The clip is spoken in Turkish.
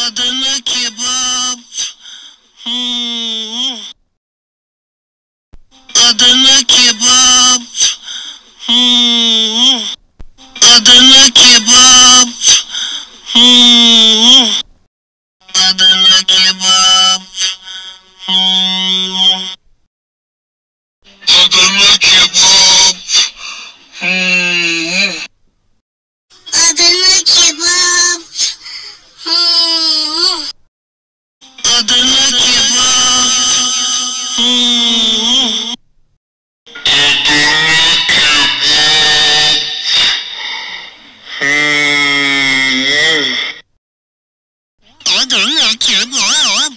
Adana kebap. Adana kebap. Adana kebap. Adana kebap. Adana kebap. Adana kebap. Adana kebap. Adana kebap.